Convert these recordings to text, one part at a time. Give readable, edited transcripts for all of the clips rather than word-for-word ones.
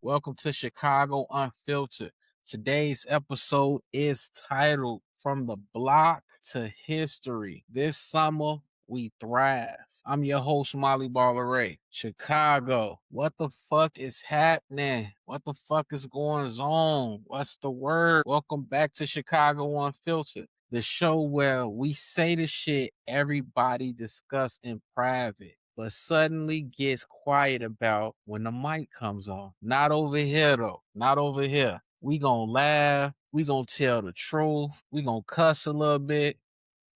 Welcome to Chicago Unfiltered. Today's episode is titled From the Block to History. This summer, we thrive. I'm your host, Bollore. Chicago, what the fuck is happening? What the fuck is going on? What's the word? Welcome back to Chicago Unfiltered, the show where we say the shit everybody discuss in private, but suddenly gets quiet about when the mic comes on. Not over here though. Not over here. We gonna laugh. We gonna tell the truth. We gonna cuss a little bit.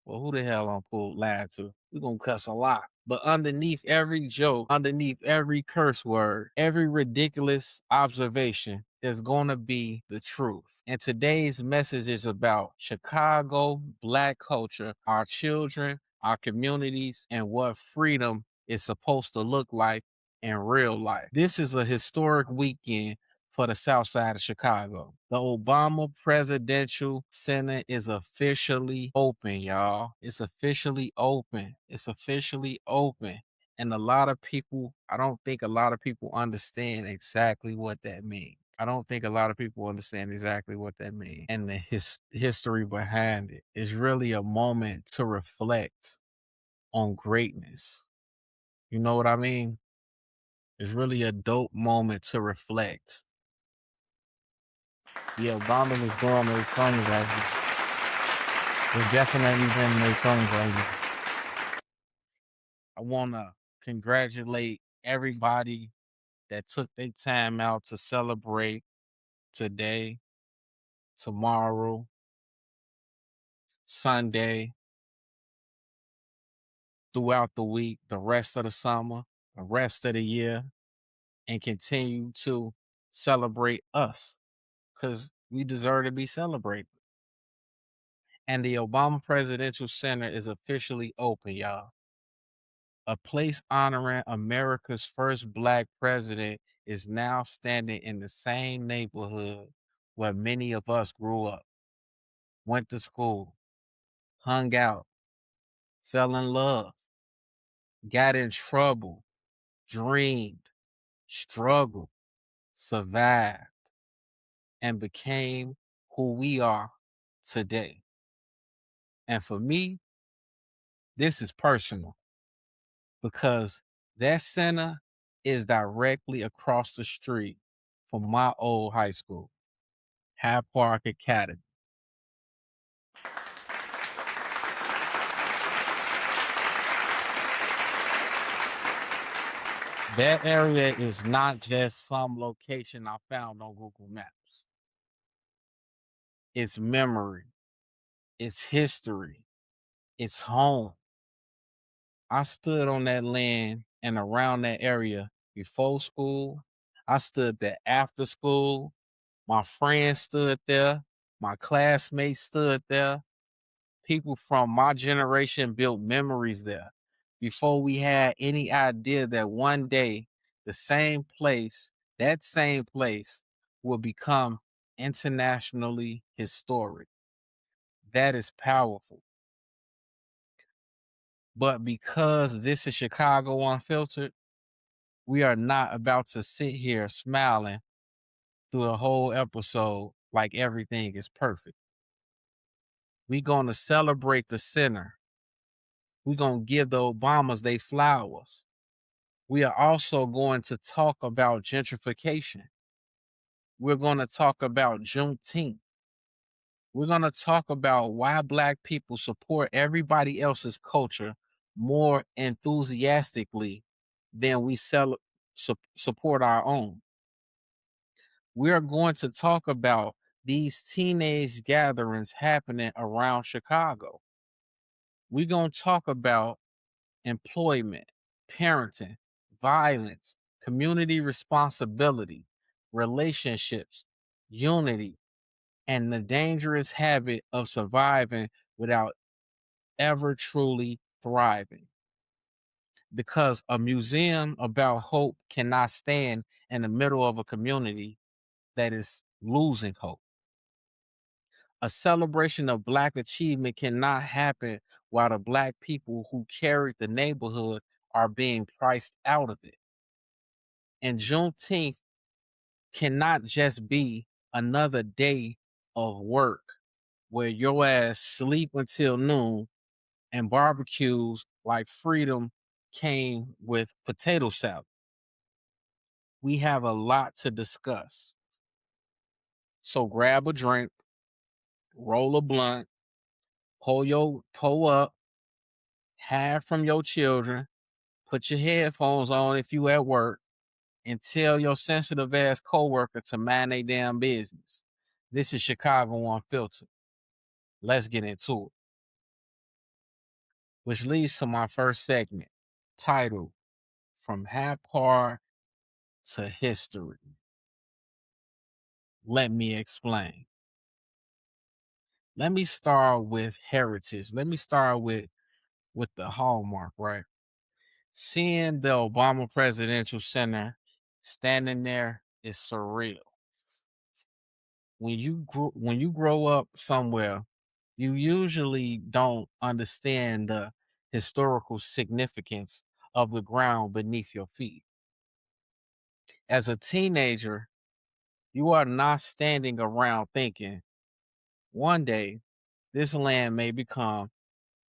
Well, who the hell I'm pulled laugh to? We gonna cuss a lot. But underneath every joke, underneath every curse word, every ridiculous observation, there's gonna be the truth. And today's message is about Chicago Black culture, our children, our communities, and what freedom is supposed to look like in real life. This is a historic weekend for the South Side of Chicago. The Obama Presidential Center is officially open, y'all. It's officially open. It's officially open. And I don't think a lot of people understand exactly what that means. I don't think a lot of people understand exactly what that means. And the history behind it is really a moment to reflect on greatness. You know what I mean? It's really a dope moment to reflect. Yeah, Obama was doing those things like we're definitely doing those things like I want to congratulate everybody that took their time out to celebrate today, tomorrow, Sunday, throughout the week, the rest of the summer, the rest of the year, and continue to celebrate us because we deserve to be celebrated. And the Obama Presidential Center is officially open, y'all. A place honoring America's first Black president is now standing in the same neighborhood where many of us grew up, went to school, hung out, fell in love, got in trouble, dreamed, struggled, survived, and became who we are today. And for me, this is personal because that center is directly across the street from my old high school, Hyde Park Academy. That area is not just some location I found on Google Maps. It's memory, it's history, it's home. I stood on that land and around that area before school. I stood there after school. My friends stood there. My classmates stood there. People from my generation built memories there before we had any idea that one day that same place will become internationally historic. That is powerful. But because this is Chicago Unfiltered, we are not about to sit here smiling through the whole episode like everything is perfect. We're going to celebrate the center. We're going to give the Obamas their flowers. We are also going to talk about gentrification. We're going to talk about Juneteenth. We're going to talk about why Black people support everybody else's culture more enthusiastically than we support our own. We're going to talk about these teenage gatherings happening around Chicago. We're going to talk about employment, parenting, violence, community responsibility, relationships, unity, and the dangerous habit of surviving without ever truly thriving. Because a museum about hope cannot stand in the middle of a community that is losing hope. A celebration of Black achievement cannot happen while the Black people who carried the neighborhood are being priced out of it. And Juneteenth cannot just be another day of work where your ass sleep until noon and barbecues like freedom came with potato salad. We have a lot to discuss. So grab a drink, roll a blunt, pull up, hide from your children, put your headphones on if you at work, and tell your sensitive ass coworker to mind their damn business. This is Chicago Unfiltered. Let's get into it. Which leads to my first segment, titled From Hap to History. Let me explain. Let me start with heritage. Let me start with the hallmark, right? Seeing the Obama Presidential Center standing there is surreal. When you grow up somewhere, you usually don't understand the historical significance of the ground beneath your feet. As a teenager, you are not standing around thinking, one day this land may become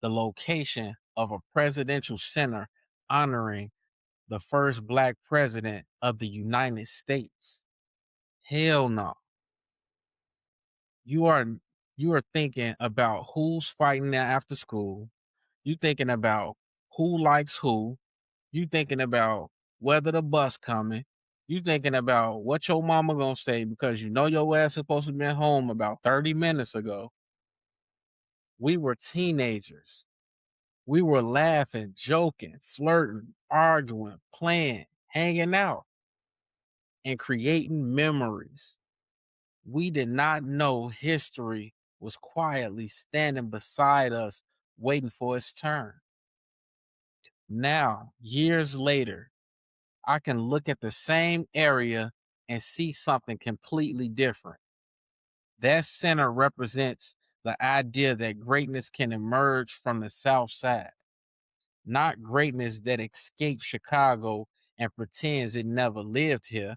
the location of a presidential center honoring the first black president of the United States. Hell no. You are you are thinking about who's fighting after school. You thinking about who likes who. You thinking about whether the bus coming. You thinking about what your mama gonna say because you know your ass supposed to be home about 30 minutes ago. We were teenagers. We were laughing, joking, flirting, arguing, playing, hanging out, and creating memories. We did not know history was quietly standing beside us, waiting for its turn. Now, years later, I can look at the same area and see something completely different. That center represents the idea that greatness can emerge from the South Side, not greatness that escapes Chicago and pretends it never lived here,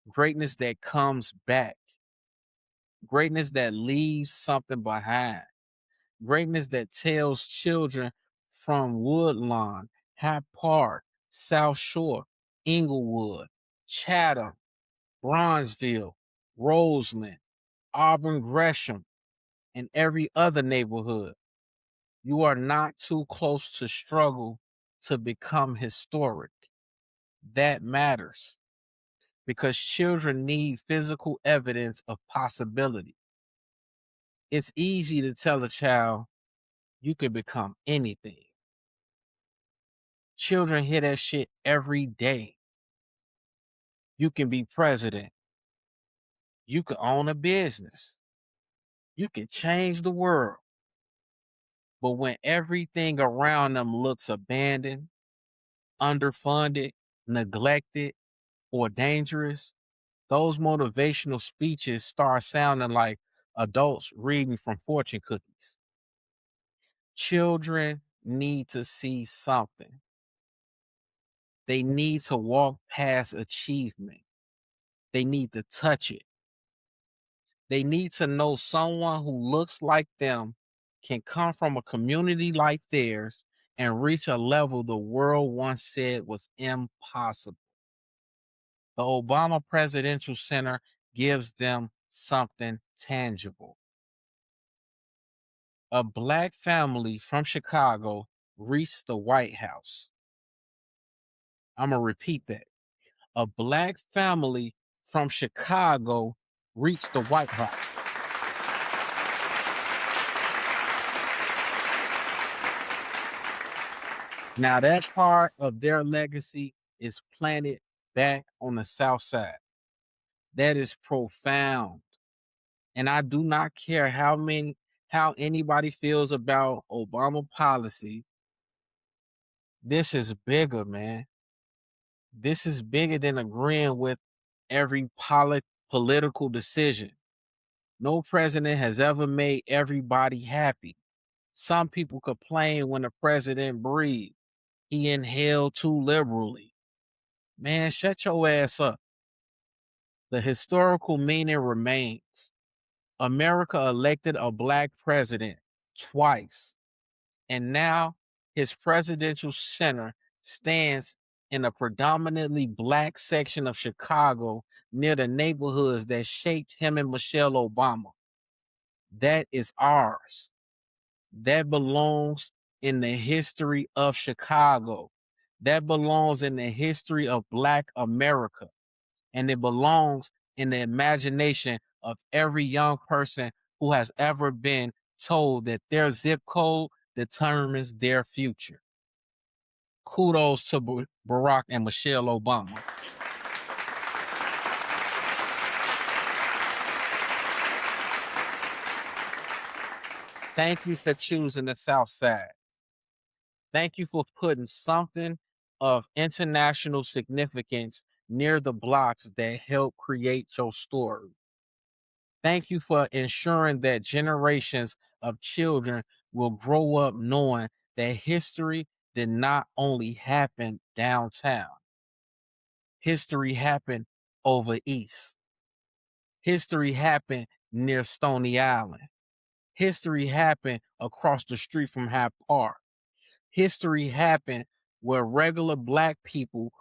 greatness that comes back, greatness that leaves something behind, greatness that tells children from Woodlawn, Hyde Park, South Shore, Inglewood, Chatham, Bronzeville, Roseland, Auburn Gresham, and every other neighborhood. You are not too close to struggle to become historic. That matters because children need physical evidence of possibility. It's easy to tell a child you can become anything. Children hear that shit every day. You can be president. You can own a business. You can change the world. But when everything around them looks abandoned, underfunded, neglected, or dangerous, those motivational speeches start sounding like adults reading from fortune cookies. Children need to see something. They need to walk past achievement. They need to touch it. They need to know someone who looks like them can come from a community like theirs and reach a level the world once said was impossible. The Obama Presidential Center gives them something tangible. A black family from Chicago reached the White House. I'm going to repeat that. A black family from Chicago reached the White House. Now, that part of their legacy is planted back on the South Side. That is profound. And I do not care how anybody feels about Obama policy. This is bigger, man. This is bigger than agreeing with every political decision. No president has ever made everybody happy. Some people complain when the president breathes. He inhaled too liberally. Man, shut your ass up. The historical meaning remains. America elected a black president twice, and now his presidential center stands in a predominantly black section of Chicago near the neighborhoods that shaped him and Michelle Obama. That is ours. That belongs in the history of Chicago. That belongs in the history of Black America. And it belongs in the imagination of every young person who has ever been told that their zip code determines their future. Kudos to Barack and Michelle Obama. Thank you for choosing the South Side. Thank you for putting something of international significance near the blocks that help create your story. Thank you for ensuring that generations of children will grow up knowing that history did not only happen downtown. History happened over east. History happened near Stony Island. History happened across the street from Hyde Park. History happened where regular black people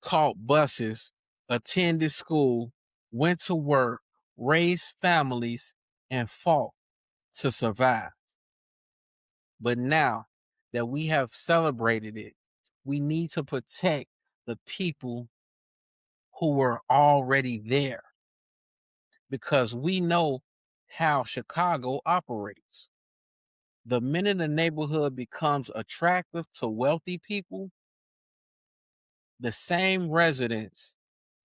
caught buses, attended school, went to work, raised families, and fought to survive. But now that we have celebrated it, we need to protect the people who were already there because we know how Chicago operates. The minute a neighborhood becomes attractive to wealthy people, the same residents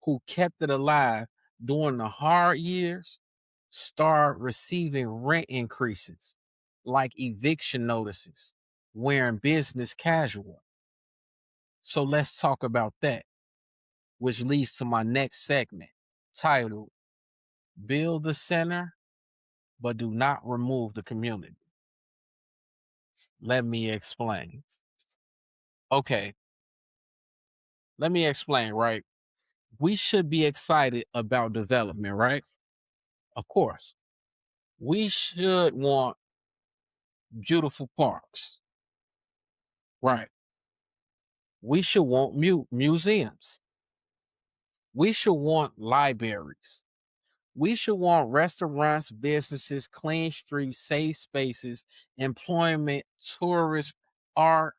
who kept it alive during the hard years start receiving rent increases like eviction notices, wearing business casual. So let's talk about that, which leads to my next segment titled Build the Center, but do not remove the community. Let me explain. Okay, let me explain, right? We should be excited about development, right? Of course. We should want beautiful parks, right? We should want museums. We should want libraries. We should want restaurants, businesses, clean streets, safe spaces, employment, tourist, art,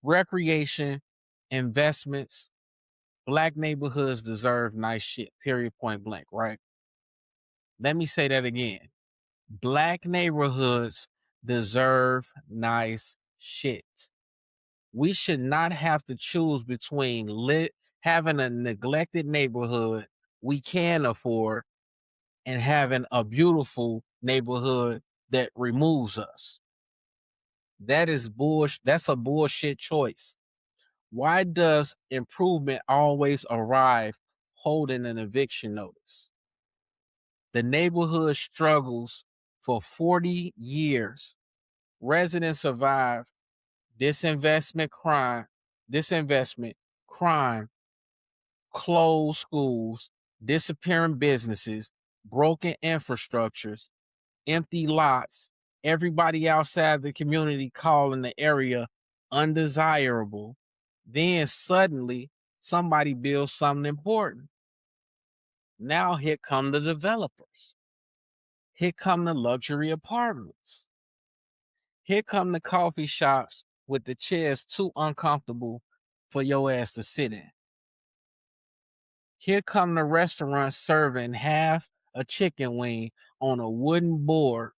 recreation, investments. Black neighborhoods deserve nice shit, period, point blank, right? Let me say that again. Black neighborhoods deserve nice shit. We should not have to choose between having a neglected neighborhood we can afford and having a beautiful neighborhood that removes us. That is bullshit. That's a bullshit choice. Why does improvement always arrive holding an eviction notice? The neighborhood struggles for 40 years. Residents survive disinvestment, crime, closed schools, disappearing businesses, broken infrastructures, empty lots, everybody outside the community calling the area undesirable. Then suddenly somebody builds something important. Now here come the developers. Here come the luxury apartments. Here come the coffee shops with the chairs too uncomfortable for your ass to sit in. Here come the restaurants serving half a chicken wing on a wooden board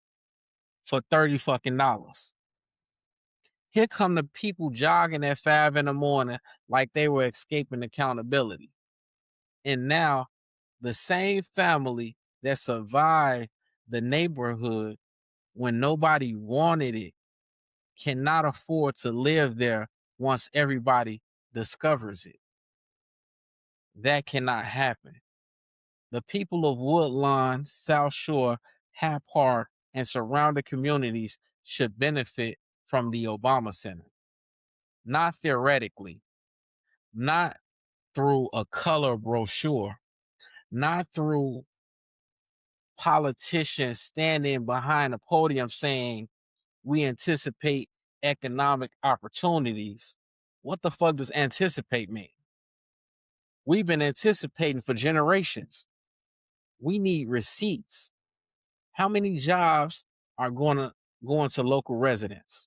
for $30 fucking dollars. Here come the people jogging at 5 in the morning like they were escaping accountability. And now the same family that survived the neighborhood when nobody wanted it cannot afford to live there once everybody discovers it. That cannot happen. The people of Woodlawn, South Shore, Hyde Park, and surrounding communities should benefit from the Obama Center. Not theoretically, not through a color brochure, not through politicians standing behind a podium saying, we anticipate economic opportunities. What the fuck does anticipate mean? We've been anticipating for generations. We need receipts. How many jobs are going to local residents?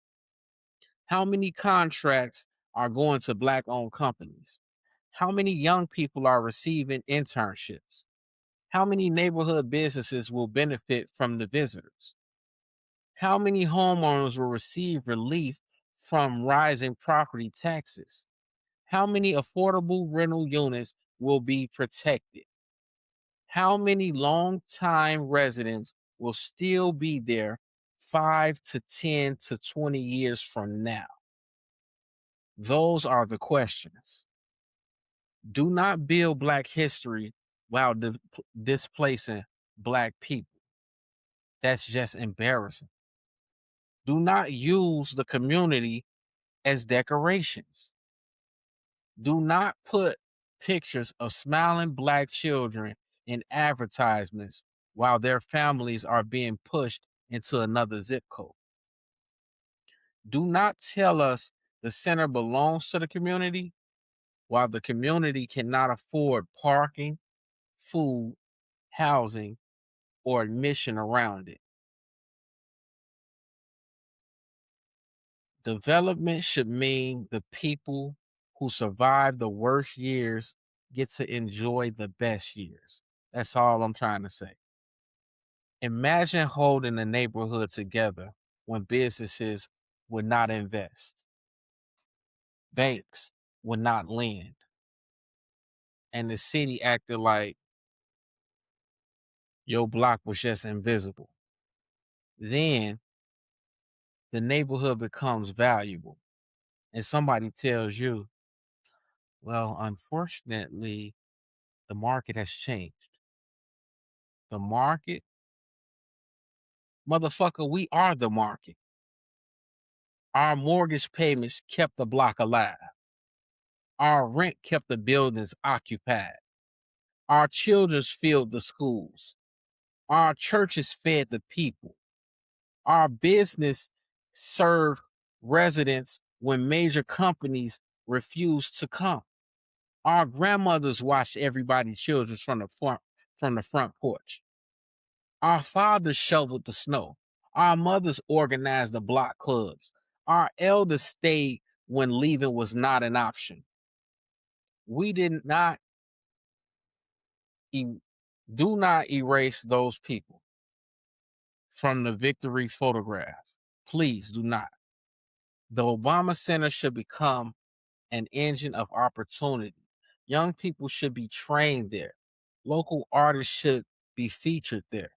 How many contracts are going to Black-owned companies? How many young people are receiving internships? How many neighborhood businesses will benefit from the visitors? How many homeowners will receive relief from rising property taxes? How many affordable rental units will be protected? How many long-time residents will still be there 5 to 10 to 20 years from now? Those are the questions. Do not build Black history while displacing Black people. That's just embarrassing. Do not use the community as decorations. Do not put pictures of smiling Black children in advertisements while their families are being pushed into another zip code. Do not tell us the center belongs to the community while the community cannot afford parking, food, housing, or admission around it. Development should mean the people who survive the worst years get to enjoy the best years. That's all I'm trying to say. Imagine holding a neighborhood together when businesses would not invest, banks would not lend, and the city acted like your block was just invisible. Then the neighborhood becomes valuable, and somebody tells you, well, unfortunately, the market has changed. The market? Motherfucker, we are the market. Our mortgage payments kept the block alive. Our rent kept the buildings occupied. Our children filled the schools. Our churches fed the people. Our business served residents when major companies refused to come. Our grandmothers watched everybody's children from the front porch. Our fathers shoveled the snow. Our mothers organized the block clubs. Our elders stayed when leaving was not an option. We did not do not erase those people from the victory photograph. Please do not. The Obama Center should become an engine of opportunity. Young people should be trained there. Local artists should be featured there.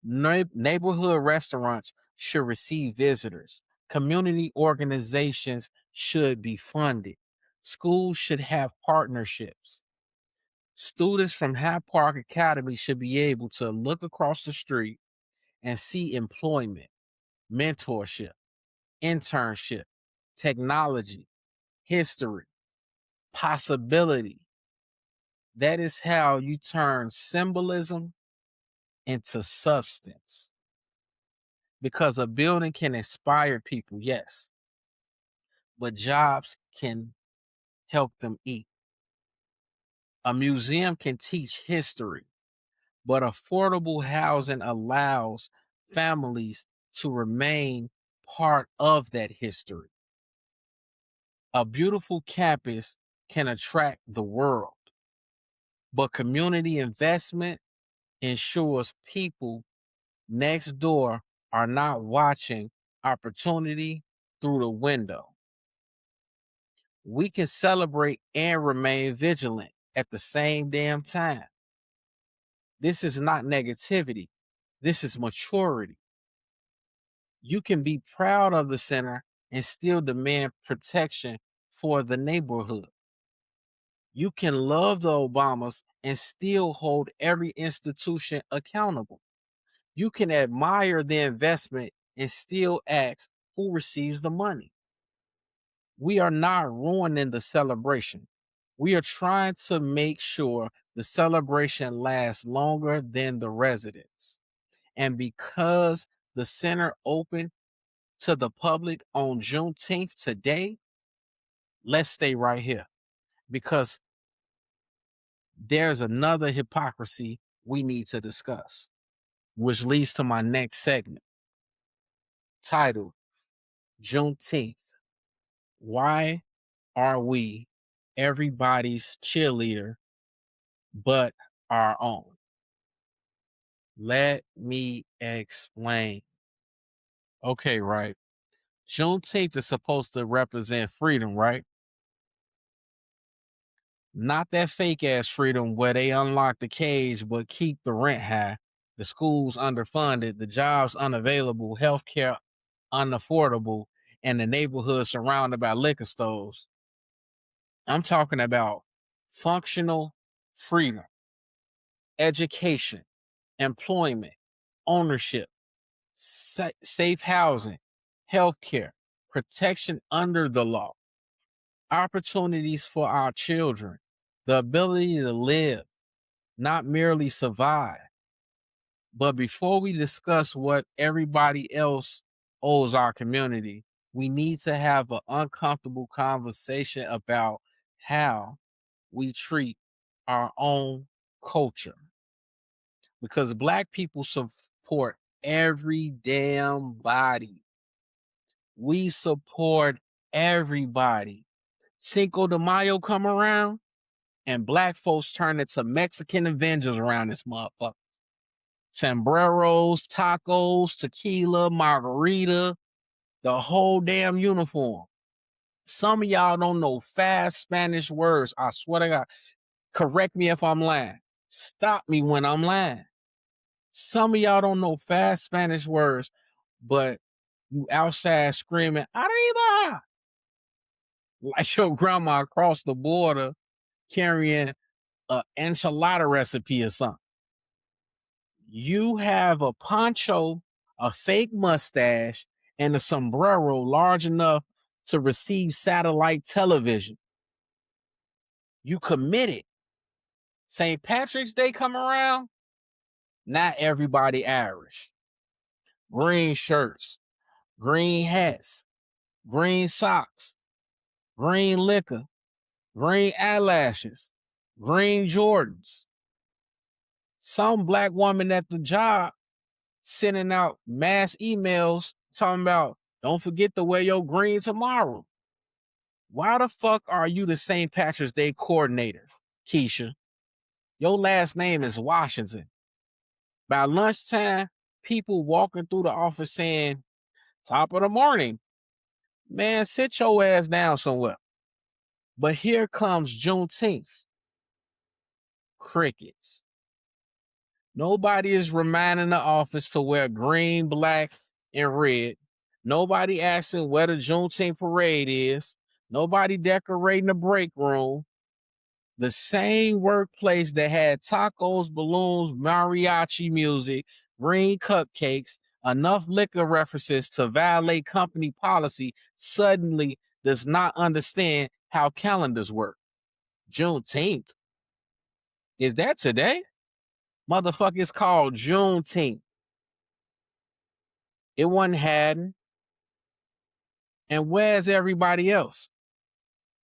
Neighborhood restaurants should receive visitors. Community organizations should be funded. Schools should have partnerships. Students from Hyde Park Academy should be able to look across the street and see employment, mentorship, internship, technology, history, possibility. That is how you turn symbolism into substance. Because a building can inspire people, yes, but jobs can help them eat. A museum can teach history, but affordable housing allows families to remain part of that history. A beautiful campus can attract the world, but community investment ensures people next door are not watching opportunity through the window. We can celebrate and remain vigilant at the same damn time. This is not negativity. This is maturity. You can be proud of the center and still demand protection for the neighborhood. You can love the Obamas and still hold every institution accountable. You can admire the investment and still ask who receives the money. We are not ruining the celebration. We are trying to make sure the celebration lasts longer than the residents. And because the center opened to the public on Juneteenth today, let's stay right here because there's another hypocrisy we need to discuss, which leads to my next segment titled Juneteenth. Why are we everybody's cheerleader but our own? Let me explain. Okay, right. Juneteenth is supposed to represent freedom, right? Not that fake ass freedom where they unlock the cage but keep the rent high, the schools underfunded, the jobs unavailable, healthcare unaffordable, and the neighborhood surrounded by liquor stores. I'm talking about functional freedom, education, employment, ownership, safe housing, healthcare, protection under the law, opportunities for our children, the ability to live, not merely survive. But before we discuss what everybody else owes our community, we need to have an uncomfortable conversation about how we treat our own culture. Because Black people support every damn body. We support everybody. Cinco de Mayo come around and Black folks turn into Mexican Avengers around this motherfucker. Sombreros, tacos, tequila, margarita, the whole damn uniform. Some of y'all don't know fast Spanish words. I swear to God. Correct me if I'm lying. Stop me when I'm lying. Some of y'all don't know fast Spanish words, but you outside screaming, Arriba! Like your grandma across the border carrying an enchilada recipe or something. You have a poncho, a fake mustache, and a sombrero large enough to receive satellite television. You committed. St. Patrick's Day come around, not everybody Irish. Green shirts, green hats, green socks, green liquor, green eyelashes, green Jordans. Some Black woman at the job sending out mass emails talking about, don't forget to wear your green tomorrow. Why the fuck are you the St. Patrick's Day coordinator, Keisha? Your last name is Washington. By lunchtime, people walking through the office saying, top of the morning, man, sit your ass down somewhere. But here comes Juneteenth. Crickets. Nobody is reminding the office to wear green, black, and red. Nobody asking where the Juneteenth parade is. Nobody decorating the break room. The same workplace that had tacos, balloons, mariachi music, green cupcakes, enough liquor references to violate company policy suddenly does not understand how calendars work. Juneteenth. Is that today? Motherfucker, it's called Juneteenth. It wasn't Haddon. And where's everybody else?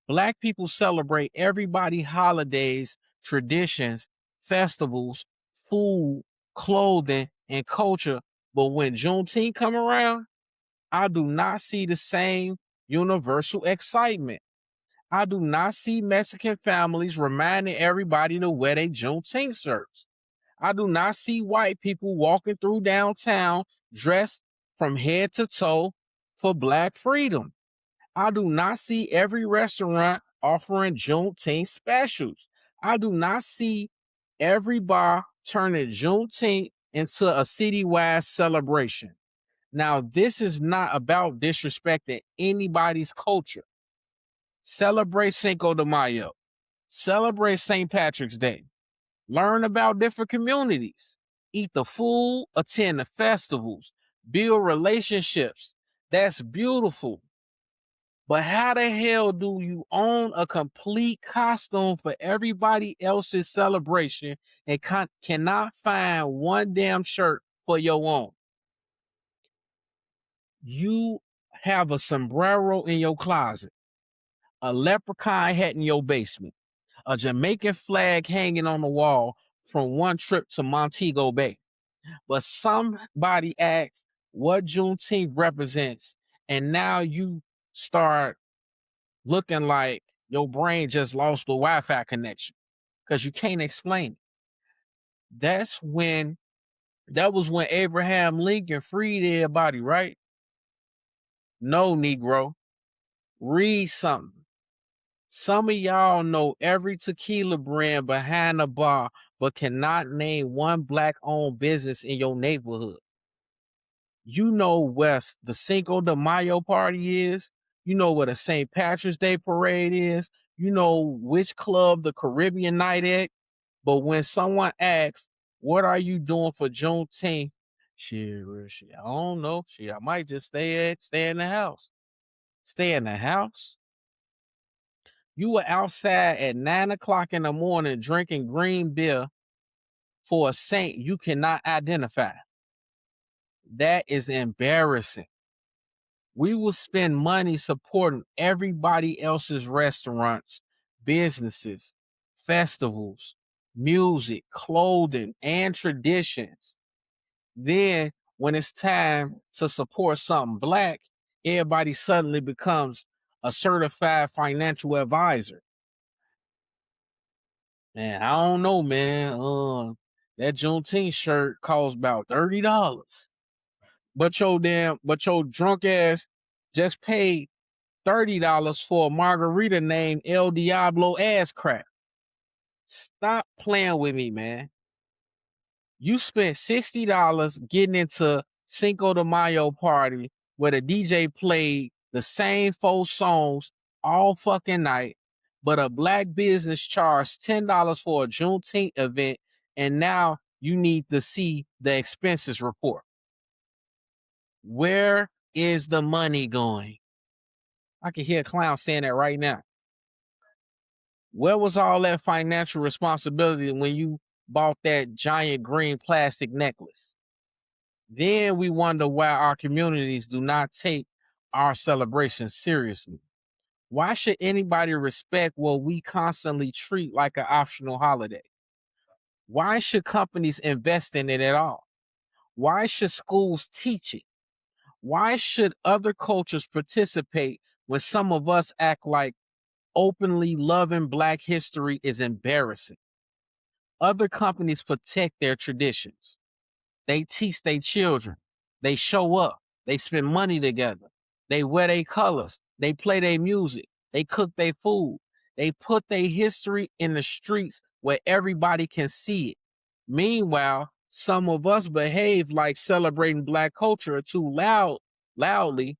Black people celebrate everybody holidays, traditions, festivals, food, clothing, and culture. But when Juneteenth come around, I do not see the same universal excitement. I do not see Mexican families reminding everybody to wear their Juneteenth shirts. I do not see white people walking through downtown dressed from head to toe for Black freedom. I do not see every restaurant offering Juneteenth specials. I do not see every bar turning Juneteenth into a citywide celebration. Now, this is not about disrespecting anybody's culture. Celebrate Cinco de Mayo. Celebrate St. Patrick's Day. Learn about different communities. Eat the food, attend the festivals, build relationships. That's beautiful. But how the hell do you own a complete costume for everybody else's celebration and cannot find one damn shirt for your own? You have a sombrero in your closet, a leprechaun hat in your basement, a Jamaican flag hanging on the wall from one trip to Montego Bay. But somebody asks what Juneteenth represents, and now you start looking like your brain just lost the Wi-Fi connection because you can't explain it. That was when Abraham Lincoln freed everybody, right? No, Negro. Read something. Some of y'all know every tequila brand behind the bar, but cannot name one black-owned business in your neighborhood. You know where the Cinco de Mayo party is. You know where the St. Patrick's Day parade is. You know which club the Caribbean night at. But when someone asks, what are you doing for Juneteenth? Shit, I don't know. Shit, I might just stay in the house. Stay in the house? You were outside at 9 o'clock in the morning drinking green beer for a saint you cannot identify. That is embarrassing. We will spend money supporting everybody else's restaurants, businesses, festivals, music, clothing, and traditions. Then, when it's time to support something black, everybody suddenly becomes a certified financial advisor. Man, I don't know, man. That Juneteenth shirt costs about $30. But your drunk ass just paid $30 for a margarita named El Diablo ass crack. Stop playing with me, man. You spent $60 getting into Cinco de Mayo party where the DJ played the same 4 songs all fucking night, but a black business charged $10 for a Juneteenth event, and now you need to see the expenses report. Where is the money going? I can hear a clown saying that right now. Where was all that financial responsibility when you bought that giant green plastic necklace? Then we wonder why our communities do not take our celebrations seriously. Why should anybody respect what we constantly treat like an optional holiday? Why should companies invest in it at all? Why should schools teach it? Why should other cultures participate when some of us act like openly loving Black history is embarrassing? Other companies protect their traditions. They teach their children. They show up. They spend money together. They wear their colors. They play their music. They cook their food. They put their history in the streets where everybody can see it. Meanwhile, some of us behave like celebrating Black culture too loudly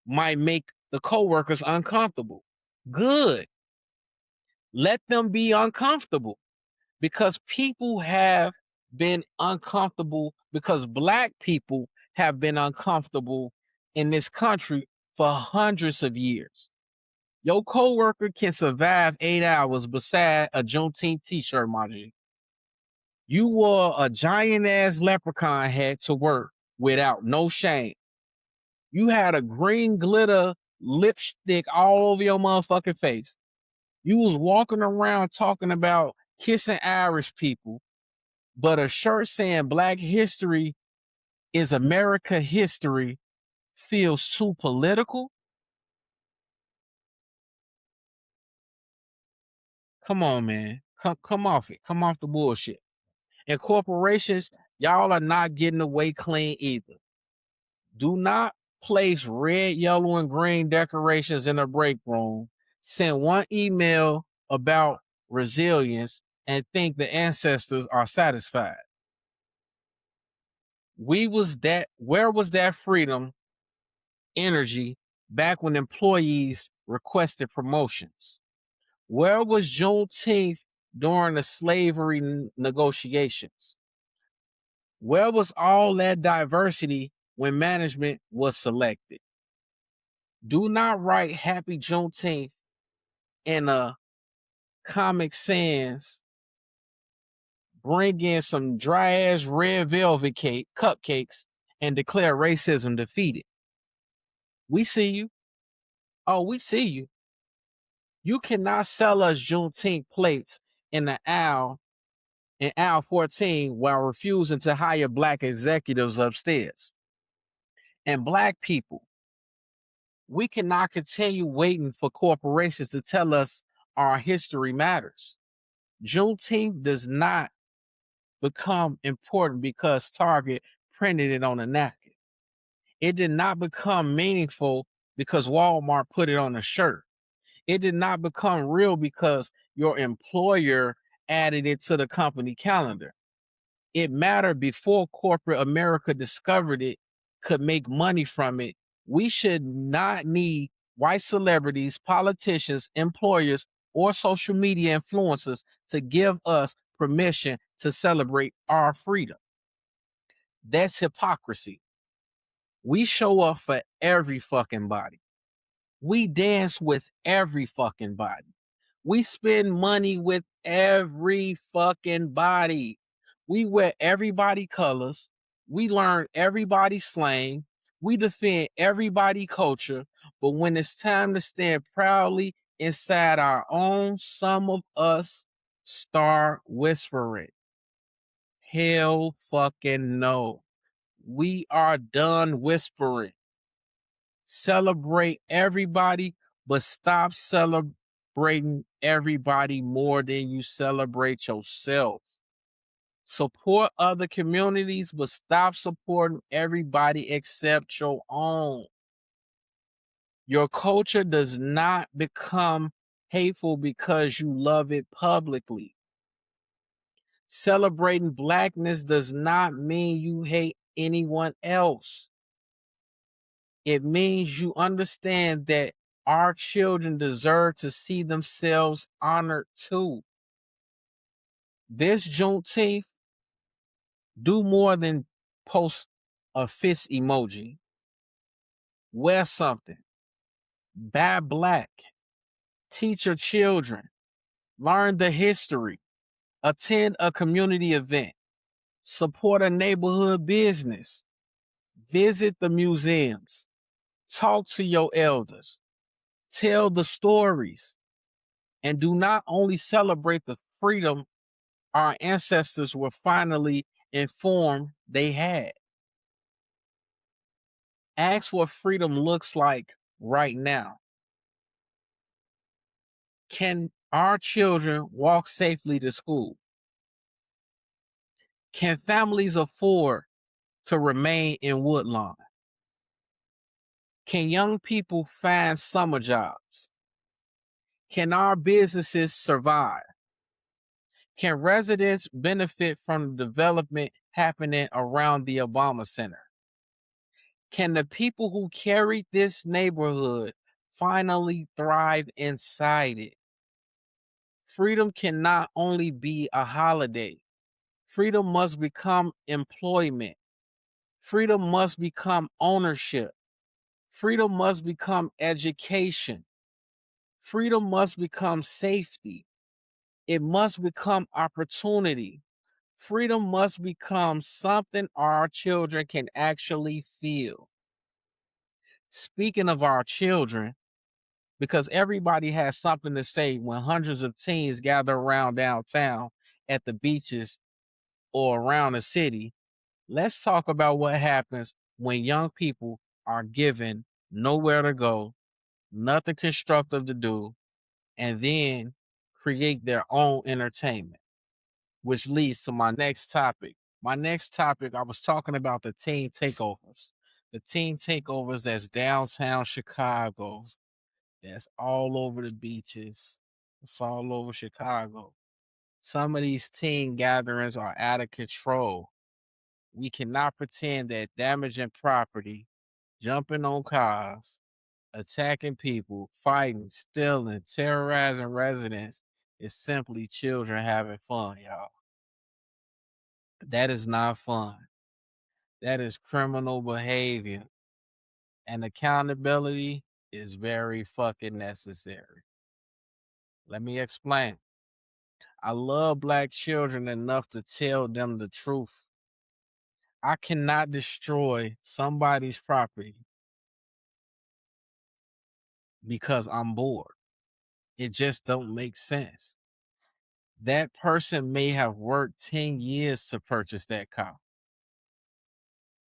might make the coworkers uncomfortable. Good. Let them be uncomfortable, because people have been uncomfortable, because Black people have been uncomfortable in this country for hundreds of years. Your coworker can survive 8 hours beside a Juneteenth t-shirt, Margie. You wore a giant ass leprechaun hat to work without no shame. You had a green glitter lipstick all over your motherfucking face. You was walking around talking about kissing Irish people, but a shirt saying Black history is America history feels too political? Come on, man. Come off it. Come off the bullshit. And corporations, y'all are not getting away clean either. Do not place red, yellow, and green decorations in a break room. Send one email about resilience and think the ancestors are satisfied. Where was that freedom, energy back when employees requested promotions? Where was Juneteenth during the slavery negotiations? Where was all that diversity when management was selected? Do not write Happy Juneteenth in a Comic Sans. Bring in some dry ass red velvet cake cupcakes and declare racism defeated. We see you. Oh, we see you. You cannot sell us Juneteenth plates in the aisle 14 while refusing to hire black executives upstairs. And black people, we cannot continue waiting for corporations to tell us our history matters. Juneteenth does not become important because Target printed it on a napkin. It did not become meaningful because Walmart put it on a shirt. It did not become real because your employer added it to the company calendar. It mattered before corporate America discovered it, could make money from it. We should not need white celebrities, politicians, employers, or social media influencers to give us permission to celebrate our freedom. That's hypocrisy. We show up for every fucking body. We dance with every fucking body. We spend money with every fucking body. We wear everybody colors. We learn everybody slang. We defend everybody culture. But when it's time to stand proudly inside our own, some of us start whispering. Hell fucking no. We are done whispering. Celebrate everybody, but stop celebrating everybody more than you celebrate yourself. Support other communities, but stop supporting everybody except your own. Your culture does not become hateful because you love it publicly. Celebrating blackness does not mean you hate anyone else. It means you understand that our children deserve to see themselves honored too. This Juneteenth, do more than post a fist emoji. Wear something. Buy black. Teach your children. Learn the history. Attend a community event. Support a neighborhood business. Visit the museums. Talk to your elders. Tell the stories. And do not only celebrate the freedom our ancestors were finally informed they had. Ask what freedom looks like right now. Can our children walk safely to school? Can families afford to remain in Woodlawn? Can young people find summer jobs? Can our businesses survive? Can residents benefit from the development happening around the Obama Center? Can the people who carried this neighborhood finally thrive inside it? Freedom cannot only be a holiday. Freedom must become employment. Freedom must become ownership. Freedom must become education. Freedom must become safety. It must become opportunity. Freedom must become something our children can actually feel. Speaking of our children, because everybody has something to say when hundreds of teens gather around downtown at the beaches or around the city, let's talk about what happens when young people are given nowhere to go, nothing constructive to do, and then create their own entertainment, which leads to my next topic. My next topic, I was talking about the teen takeovers. The teen takeovers that's downtown Chicago, that's all over the beaches, it's all over Chicago. Some of these teen gatherings are out of control. We cannot pretend that damaging property, jumping on cars, attacking people, fighting, stealing, terrorizing residents is simply children having fun, y'all. That is not fun. That is criminal behavior. And accountability is very fucking necessary. Let me explain. I love black children enough to tell them the truth. I cannot destroy somebody's property because I'm bored. It just don't make sense. That person may have worked 10 years to purchase that car.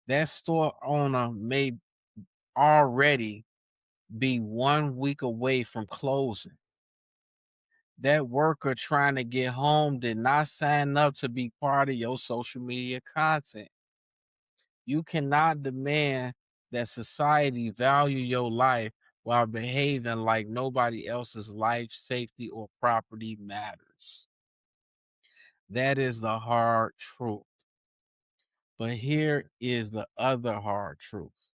That store owner may already be 1 week away from closing. That worker trying to get home did not sign up to be part of your social media content. You cannot demand that society value your life while behaving like nobody else's life, safety, or property matters. That is the hard truth. But here is the other hard truth.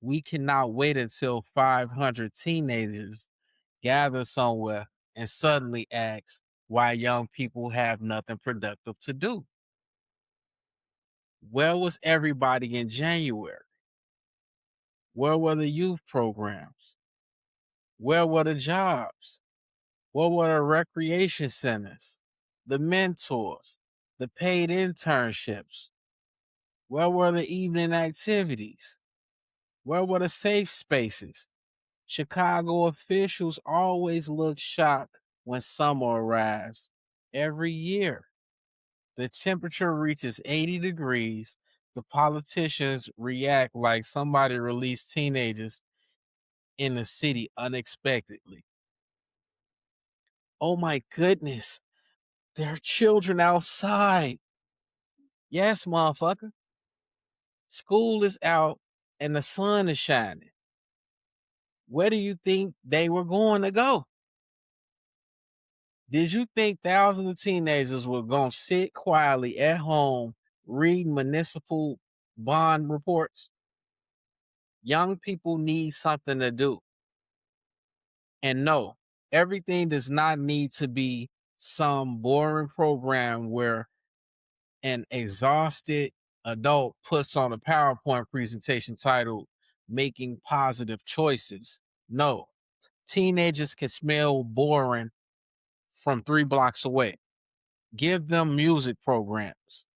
We cannot wait until 500 teenagers gather somewhere and suddenly ask why young people have nothing productive to do. Where was everybody in January? Where were the youth programs? Where were the jobs? Where were the recreation centers, the mentors, the paid internships? Where were the evening activities? Where were the safe spaces? Chicago officials always look shocked when summer arrives. Every year, the temperature reaches 80 degrees. The politicians react like somebody released teenagers in the city unexpectedly. Oh my goodness, there are children outside. Yes, motherfucker. School is out and the sun is shining. Where do you think they were going to go? Did you think thousands of teenagers were going to sit quietly at home reading municipal bond reports? Young people need something to do. And no, everything does not need to be some boring program where an exhausted adult puts on a PowerPoint presentation titled Making Positive Choices. No, teenagers can smell boring from 3 blocks away. Give them music programs,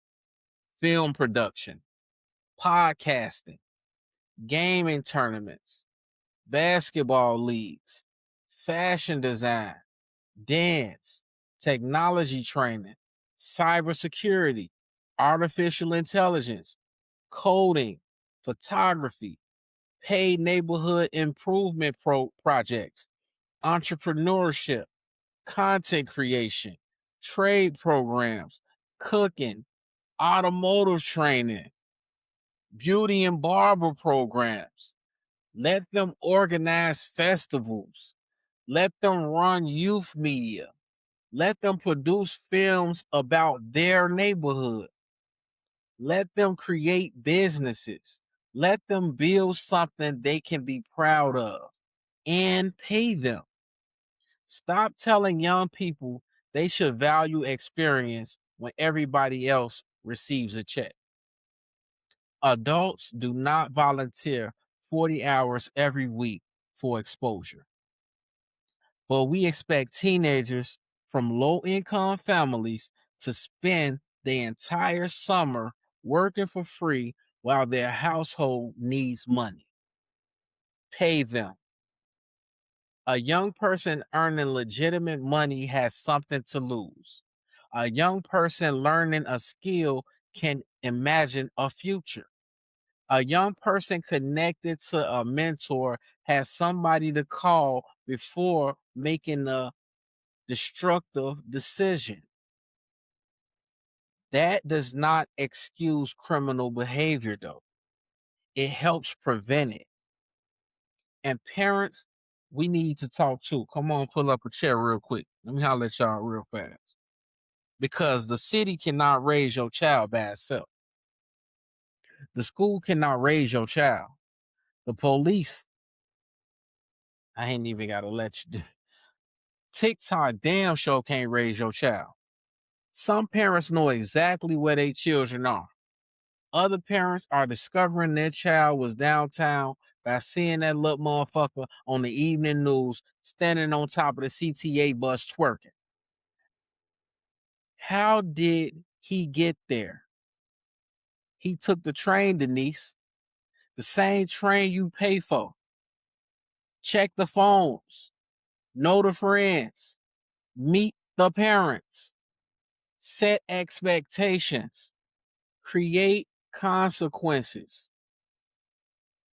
film production, podcasting, gaming tournaments, basketball leagues, fashion design, dance, technology training, cybersecurity, artificial intelligence, coding, photography, paid neighborhood improvement projects, entrepreneurship, content creation, trade programs, cooking, automotive training, beauty and barber programs. Let them organize festivals. Let them run youth media. Let them produce films about their neighborhood. Let them create businesses. Let them build something they can be proud of and pay them. Stop telling young people they should value experience when everybody else receives a check. Adults do not volunteer 40 hours every week for exposure. But we expect teenagers from low income families to spend the entire summer working for free while their household needs money. Pay them. A young person earning legitimate money has something to lose. A young person learning a skill can imagine a future. A young person connected to a mentor has somebody to call before making a destructive decision. That does not excuse criminal behavior, though. It helps prevent it. And parents, we need to talk too. Come on, pull up a chair real quick. Let me holler at y'all real fast. Because the city cannot raise your child by itself. The school cannot raise your child. The police, I ain't even got to let you do. TikTok damn sure can't raise your child. Some parents know exactly where their children are. Other parents are discovering their child was downtown by seeing that little motherfucker on the evening news standing on top of the CTA bus twerking. How did he get there? He took the train, Denise. The same train you pay for. Check the phones. Know the friends. Meet the parents. Set expectations. Create consequences.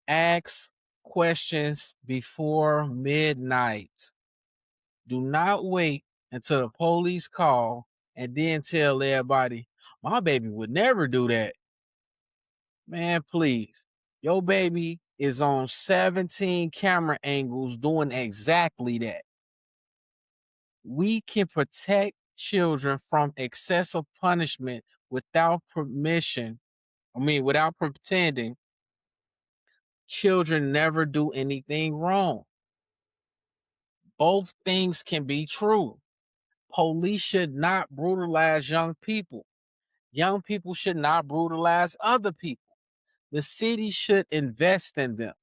Ask questions before midnight. Do not wait until the police call and then tell everybody, my baby would never do that. Man, please. Your baby is on 17 camera angles doing exactly that. We can protect children from excessive punishment without without pretending children never do anything wrong. Both things can be true. Police should not brutalize young people. Young people should not brutalize other people. The city should invest in them.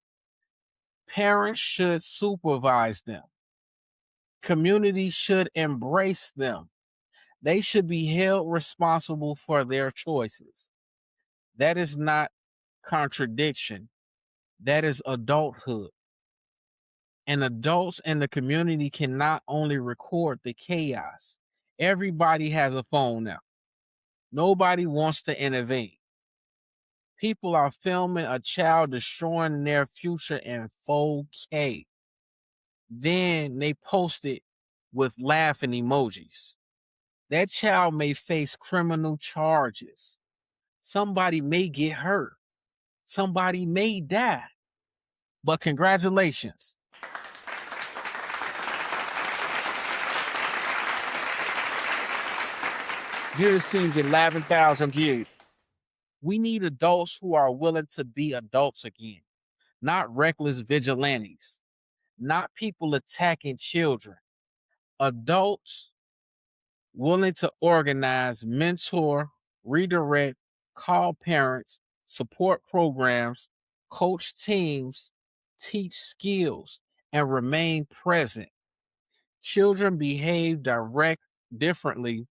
Parents should supervise them. Communities should embrace them. They should be held responsible for their choices. That is not contradiction. That is adulthood. And adults in the community can not only record the chaos. Everybody has a phone now. Nobody wants to innovate. People are filming a child destroying their future in 4K. Then they post it with laughing emojis. That child may face criminal charges. Somebody may get hurt. Somebody may die. But congratulations. Here seems 11,000 views. We need adults who are willing to be adults again, not reckless vigilantes, not people attacking children. Adults willing to organize, mentor, redirect, call parents, support programs, coach teams, teach skills, and remain present. Children behave differently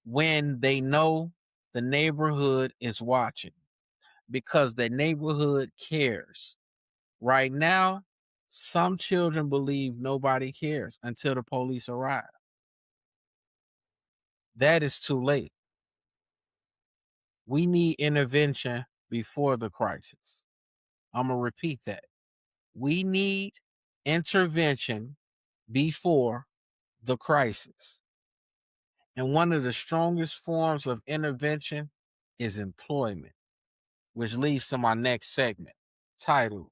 when they know the neighborhood is watching because the neighborhood cares. Right now, some children believe nobody cares until the police arrive. That is too late. We need intervention before the crisis. I'm going to repeat that. We need intervention before the crisis. And one of the strongest forms of intervention is employment, which leads to my next segment titled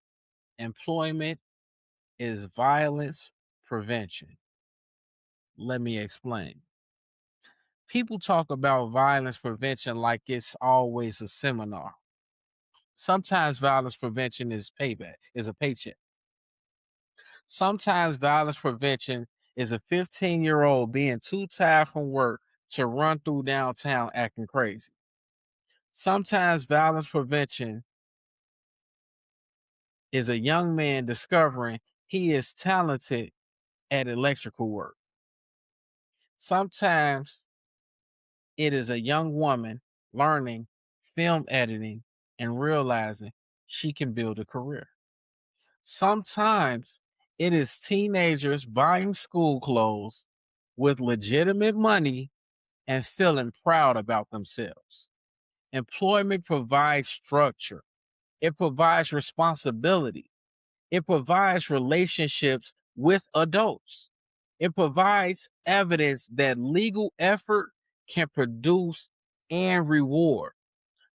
Employment is Violence Prevention. Let me explain. People talk about violence prevention like it's always a seminar. Sometimes violence prevention is a paycheck. Sometimes violence prevention is a 15-year-old being too tired from work to run through downtown acting crazy. Sometimes violence prevention is a young man discovering he is talented at electrical work. Sometimes it is a young woman learning film editing and realizing she can build a career. Sometimes it is teenagers buying school clothes with legitimate money and feeling proud about themselves. Employment provides structure. It provides responsibility. It provides relationships with adults. It provides evidence that legal effort can produce and reward.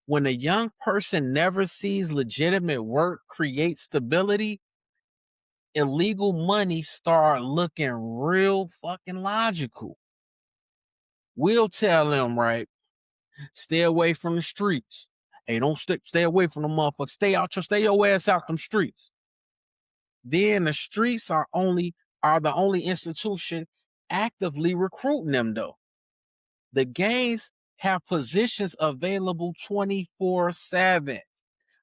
When a young person never sees legitimate work create stability, illegal money start looking real fucking logical. We'll tell them, right, stay away from the streets. Hey, don't stay away from the motherfuckers. Stay your ass out them streets. Then the streets are the only institution actively recruiting them though. The gangs have positions available 24/7.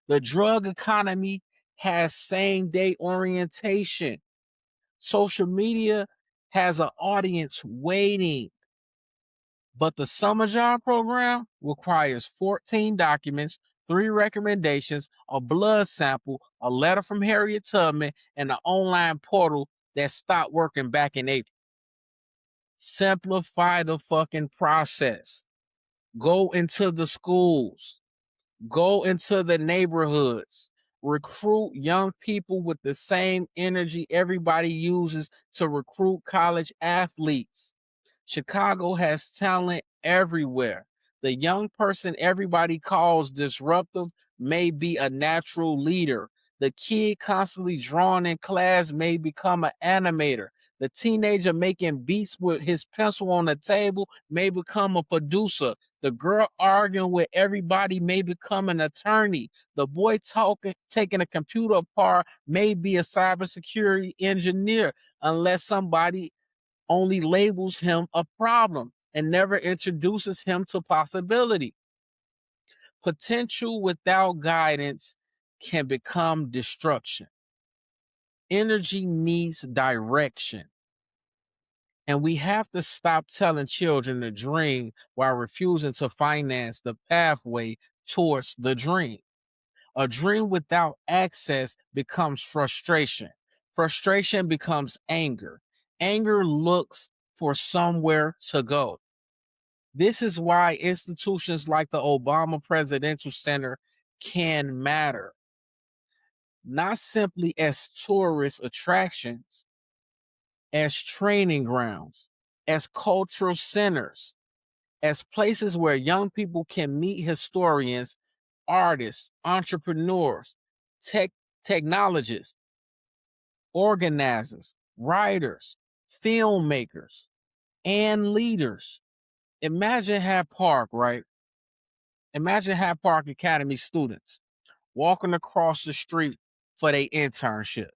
The drug economy has same day orientation. Social media has an audience waiting. But the summer job program requires 14 documents, 3 recommendations, a blood sample, a letter from Harriet Tubman, and an online portal that stopped working back in April. Simplify the fucking process. Go into the schools. Go into the neighborhoods. Recruit young people with the same energy everybody uses to recruit college athletes. Chicago has talent everywhere. The young person everybody calls disruptive may be a natural leader. The kid constantly drawing in class may become an animator. The teenager making beats with his pencil on the table may become a producer. The girl arguing with everybody may become an attorney. The boy taking a computer apart may be a cybersecurity engineer, unless somebody only labels him a problem and never introduces him to possibility. Potential without guidance can become destruction. Energy needs direction. And we have to stop telling children to dream while refusing to finance the pathway towards the dream. A dream without access becomes frustration. Frustration becomes anger. Anger looks for somewhere to go. This is why institutions like the Obama Presidential Center can matter, not simply as tourist attractions, as training grounds, as cultural centers, as places where young people can meet historians, artists, entrepreneurs, technologists, organizers, writers, filmmakers, and leaders. Imagine Hyde Park, right? Imagine Hyde Park Academy students walking across the street for their internship.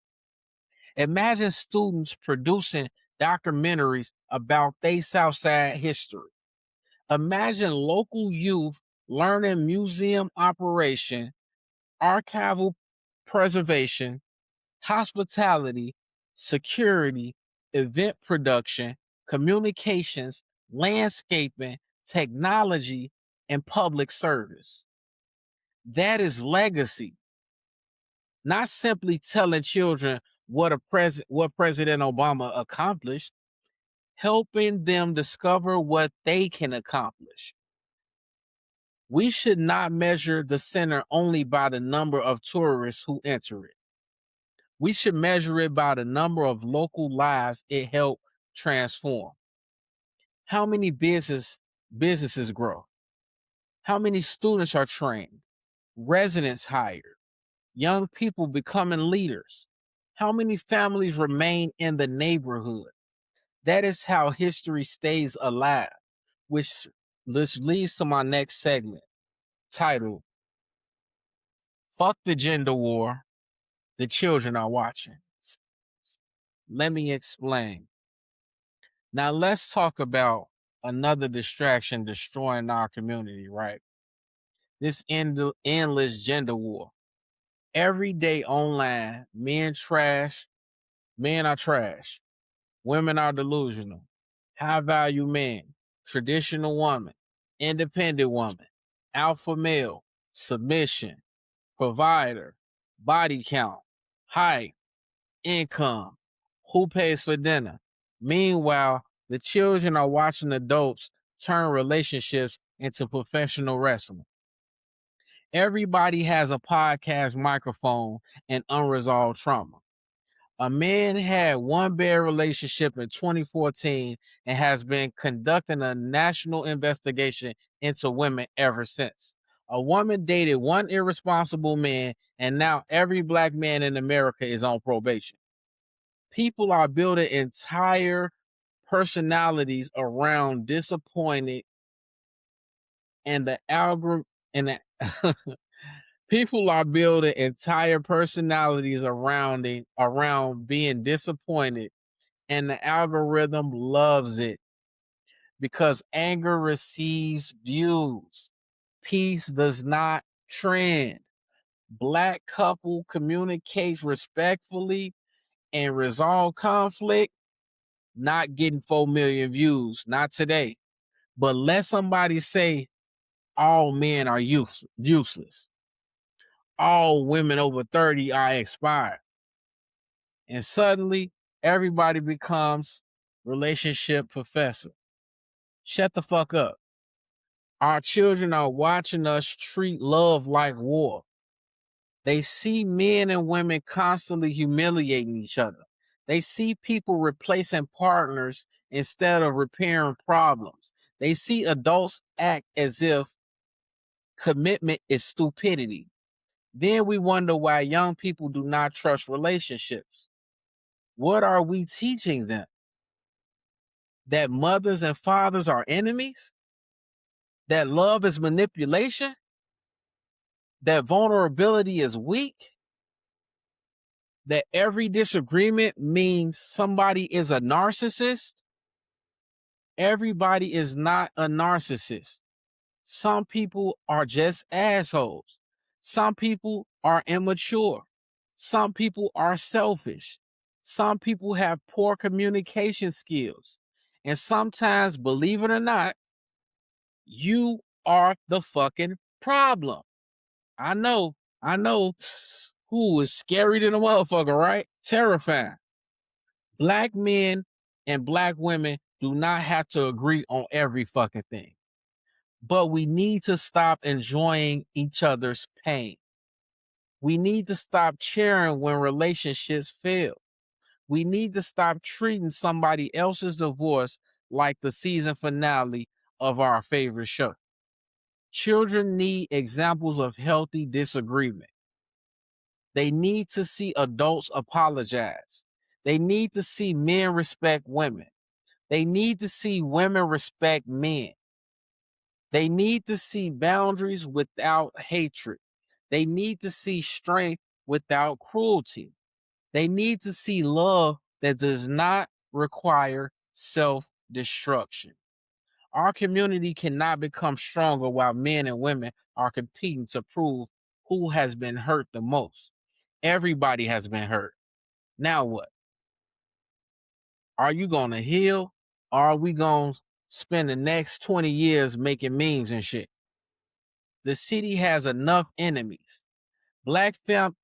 Imagine students producing documentaries about their Southside history. Imagine local youth learning museum operation, archival preservation, hospitality, security, event production, communications, landscaping, technology, and public service. That is legacy. Not simply telling children what President Obama accomplished, helping them discover what they can accomplish. We should not measure the center only by the number of tourists who enter it. We should measure it by the number of local lives it helped transform. How many businesses grow? How many students are trained? Residents hired? Young people becoming leaders? How many families remain in the neighborhood? That is how history stays alive, which leads to my next segment, titled, Fuck the Gender War, the Children Are Watching. Let me explain. Now let's talk about another distraction destroying our community, right? This endless gender war. Every day online, men are trash. Women are delusional. High value men, traditional woman, independent woman, alpha male, submission, provider, body count, height, income, who pays for dinner. Meanwhile, the children are watching adults turn relationships into professional wrestling. Everybody has a podcast microphone and unresolved trauma. A man had one bad relationship in 2014 and has been conducting a national investigation into women ever since. A woman dated one irresponsible man, and now every black man in America is on probation. People are building entire personalities around disappointed, and the algorithm and the people are building entire personalities around being disappointed, and the algorithm loves it because anger receives views. Peace does not trend. Black couple communicates respectfully and resolve conflict, not getting 4 million views, not today. But let somebody say all men are useless. All women over 30 are expired. And suddenly everybody becomes relationship professor. Shut the fuck up. Our children are watching us treat love like war. They see men and women constantly humiliating each other. They see people replacing partners instead of repairing problems. They see adults act as if commitment is stupidity. Then we wonder why young people do not trust relationships. What are we teaching them? That mothers and fathers are enemies? That love is manipulation? That vulnerability is weak? That every disagreement means somebody is a narcissist? Everybody is not a narcissist. Some people are just assholes. Some people are immature. Some people are selfish. Some people have poor communication skills. And sometimes, believe it or not, you are the fucking problem. I know. Who is scary than a motherfucker, right? Terrifying. Black men and black women do not have to agree on every fucking thing. But we need to stop enjoying each other's pain. We need to stop cheering when relationships fail. We need to stop treating somebody else's divorce like the season finale of our favorite show. Children need examples of healthy disagreement. They need to see adults apologize. They need to see men respect women. They need to see women respect men. They need to see boundaries without hatred. They need to see strength without cruelty. They need to see love that does not require self-destruction. Our community cannot become stronger while men and women are competing to prove who has been hurt the most. Everybody has been hurt. Now what? Are you going to heal? Or are we going to spend the next 20 years making memes and shit? The city has enough enemies. Black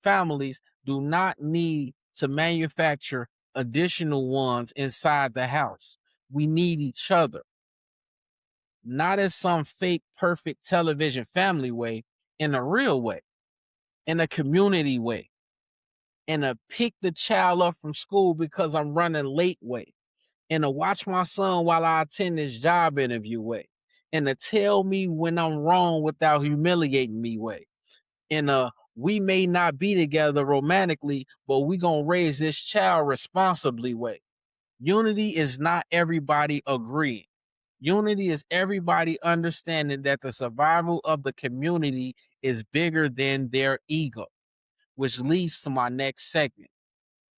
families do not need to manufacture additional ones inside the house. We need each other. Not as some fake perfect television family way, in a real way, in a community way, in a pick the child up from school because I'm running late way, in a watch my son while I attend this job interview way, in a tell me when I'm wrong without humiliating me way, in a we may not be together romantically, but we gonna raise this child responsibly way. Unity is not everybody agreeing. Unity is everybody understanding that the survival of the community is bigger than their ego, which leads to my next segment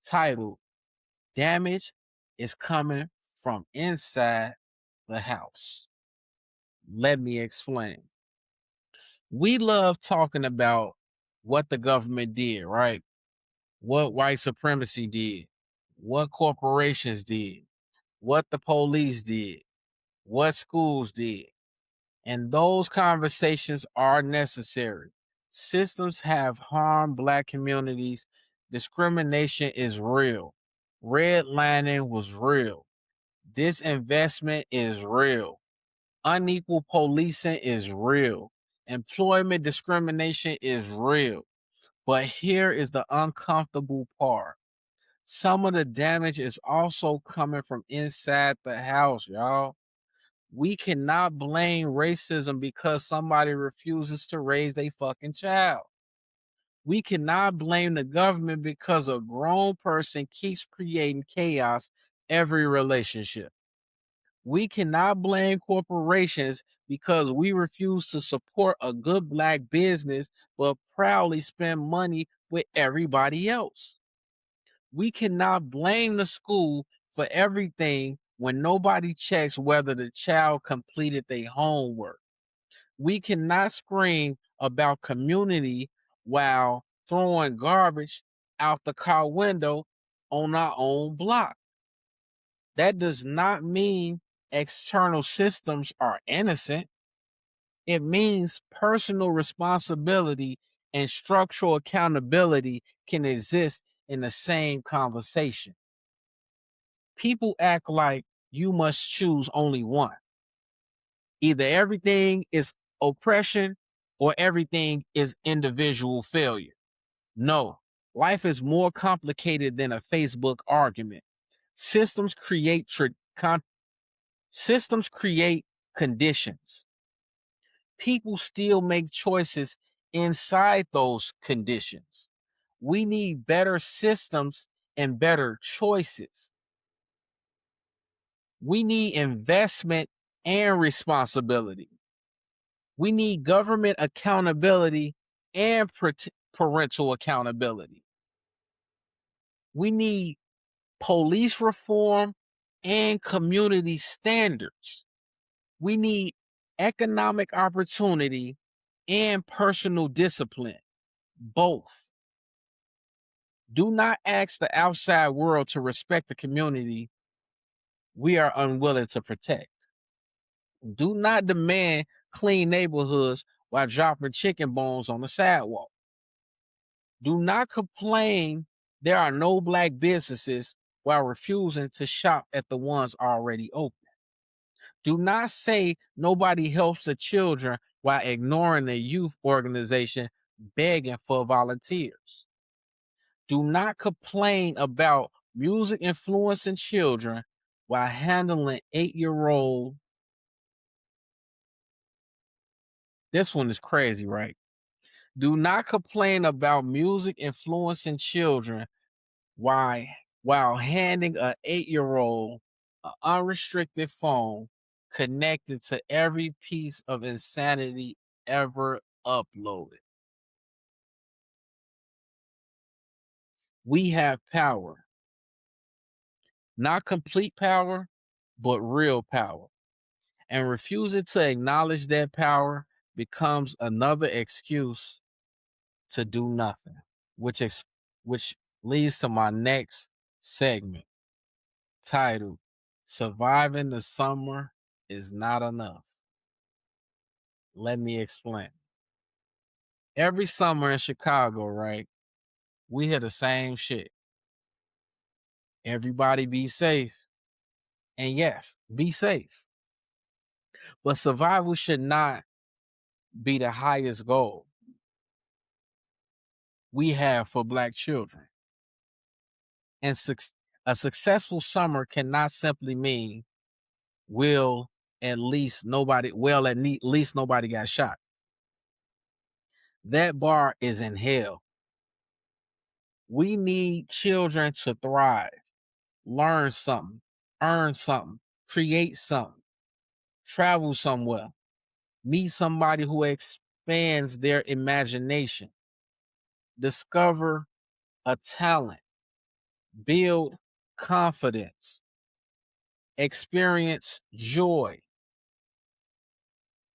titled Damage is Coming from Inside the House. Let me explain. We love talking about what the government did, right? What white supremacy did, what corporations did, what the police did, what schools did. And those conversations are necessary. Systems have harmed Black communities. Discrimination is real. Redlining was real. Disinvestment is real. Unequal policing is real. Employment discrimination is real. But here is the uncomfortable part. Some of the damage is also coming from inside the house, y'all. We cannot blame racism because somebody refuses to raise their fucking child. We cannot blame the government because a grown person keeps creating chaos every relationship. We cannot blame corporations because we refuse to support a good Black business but proudly spend money with everybody else. We cannot blame the school for everything when nobody checks whether the child completed their homework. We cannot scream about community while throwing garbage out the car window on our own block. That does not mean external systems are innocent. It means personal responsibility and structural accountability can exist in the same conversation. People act like you must choose only one. Either everything is oppression or everything is individual failure. No, life is more complicated than a Facebook argument. Systems create systems create conditions. People still make choices inside those conditions. We need better systems and better choices. We need investment and responsibility. We need government accountability and parental accountability. We need police reform and community standards. We need economic opportunity and personal discipline, both. Do not ask the outside world to respect the community we are unwilling to protect. Do not demand clean neighborhoods while dropping chicken bones on the sidewalk. Do not complain there are no Black businesses while refusing to shop at the ones already open. Do not say nobody helps the children while ignoring the youth organization begging for volunteers. Do not complain about music influencing children while handling 8-year-old. This one is crazy, right? Do not complain about music influencing children while handing an 8-year-old an unrestricted phone connected to every piece of insanity ever uploaded. We have power. Not complete power, but real power. And refusing to acknowledge that power becomes another excuse to do nothing, which leads to my next segment titled Surviving the Summer is Not Enough. Let me explain. Every summer in Chicago, right, we hear the same shit. Everybody be safe. And yes, be safe. But survival should not be the highest goal we have for Black children. And a successful summer cannot simply mean at least nobody got shot. That bar is in hell. We need children to thrive, learn something, earn something, create something, travel somewhere, meet somebody who expands their imagination, discover a talent, build confidence, experience joy.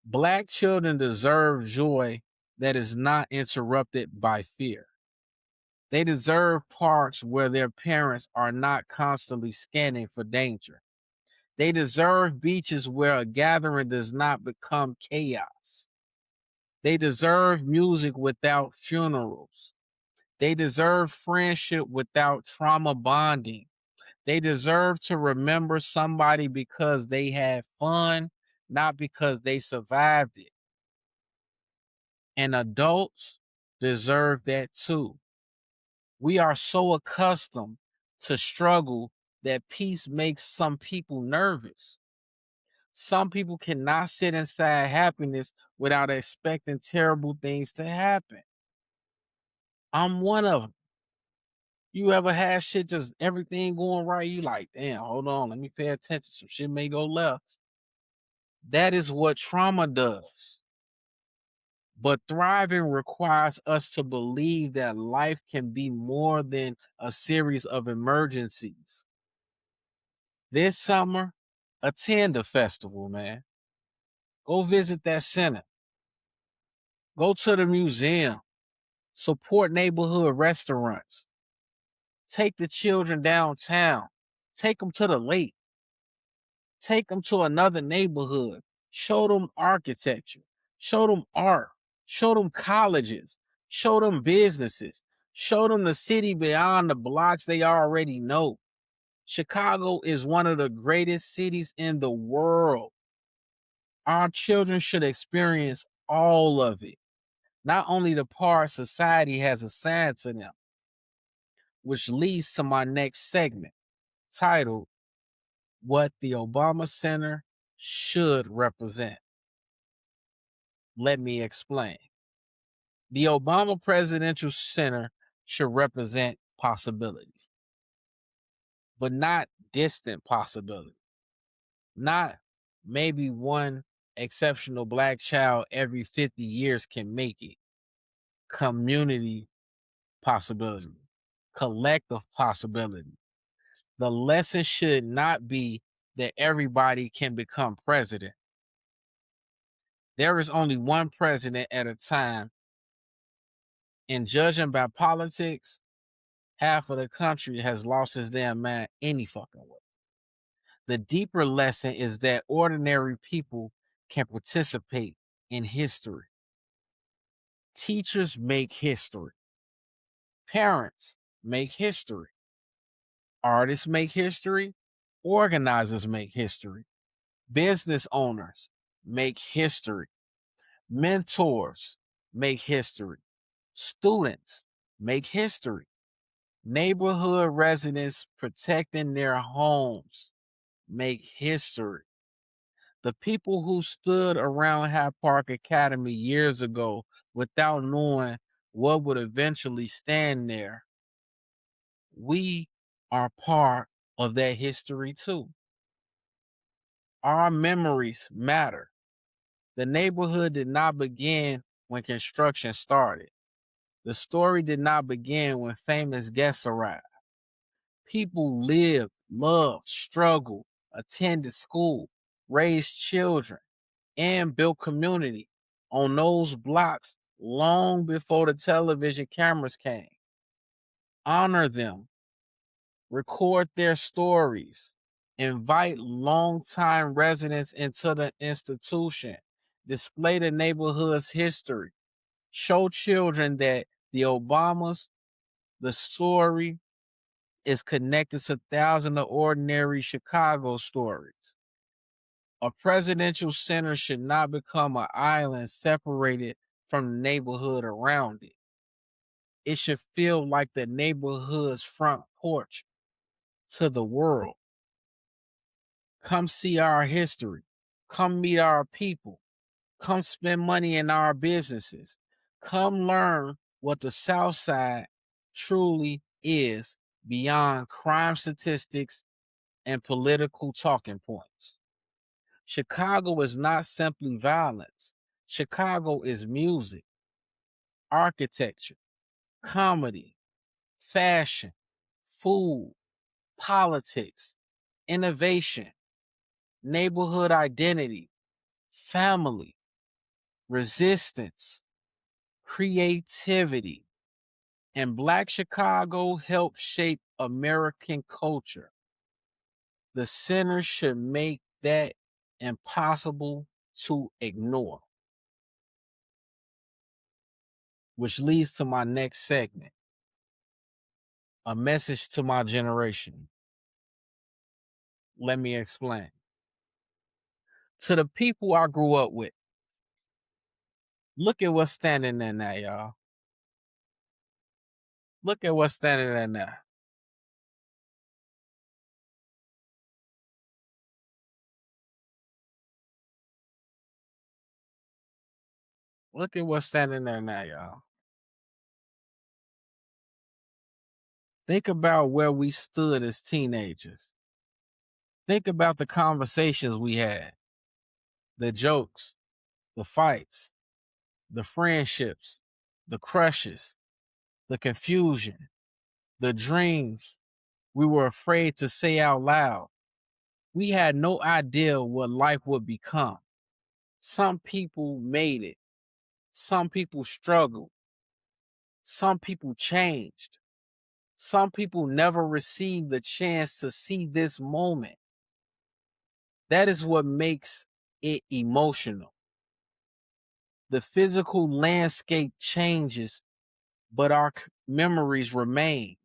Black children deserve joy that is not interrupted by fear. They deserve parks where their parents are not constantly scanning for danger. They deserve beaches where a gathering does not become chaos. They deserve music without funerals. They deserve friendship without trauma bonding. They deserve to remember somebody because they had fun, not because they survived it. And adults deserve that too. We are so accustomed to struggle that peace makes some people nervous. Some people cannot sit inside happiness without expecting terrible things to happen. I'm one of them. You ever had shit just everything going right? You like, damn, hold on, let me pay attention. Some shit may go left. That is what trauma does. But thriving requires us to believe that life can be more than a series of emergencies. This summer, attend the festival, man. Go visit that center. Go to the museum. Support neighborhood restaurants. Take the children downtown. Take them to the lake. Take them to another neighborhood. Show them architecture. Show them art. Show them colleges. Show them businesses. Show them the city beyond the blocks they already know. Chicago is one of the greatest cities in the world. Our children should experience all of it, not only the part society has assigned to them, which leads to my next segment titled What the Obama Center Should Represent. Let me explain. The Obama Presidential Center should represent possibility, but not distant possibility. Not maybe one exceptional Black child every 50 years can make it. Community possibility, collective possibility. The lesson should not be that everybody can become president. There is only one president at a time, and judging by politics, half of the country has lost its damn mind any fucking way. The deeper lesson is that ordinary people can participate in history. Teachers make history. Parents make history. Artists make history. Organizers make history. Business owners make history. Mentors make history. Students make history. Neighborhood residents protecting their homes make history. The people who stood around Hyde Park Academy years ago without knowing what would eventually stand there, we are part of that history too. Our memories matter. The neighborhood did not begin when construction started. The story did not begin when famous guests arrived. People lived, loved, struggled, attended school, raised children, and built community on those blocks long before the television cameras came. Honor them, record their stories, invite longtime residents into the institution, display the neighborhood's history, show children that the Obamas, the story is connected to thousands of ordinary Chicago stories. A presidential center should not become an island separated from the neighborhood around it. It should feel like the neighborhood's front porch to the world. Come see our history. Come meet our people. Come spend money in our businesses. Come learn what the South Side truly is beyond crime statistics and political talking points. Chicago is not simply violence. Chicago is music, architecture, comedy, fashion, food, politics, innovation, neighborhood identity, family, resistance, creativity. And Black Chicago helped shape American culture. The center should make that impossible to ignore. Which leads to my next segment, a message to my generation. Let me explain. To the people I grew up with, look at what's standing there now, y'all. Look at what's standing there now. Look at what's standing there now, y'all. Think about where we stood as teenagers. Think about the conversations we had, the jokes, the fights, the friendships, the crushes, the confusion, the dreams we were afraid to say out loud. We had no idea what life would become. Some people made it. Some people struggled. Some people changed. Some people never received the chance to see this moment. That is what makes it emotional. The physical landscape changes, but our memories remain.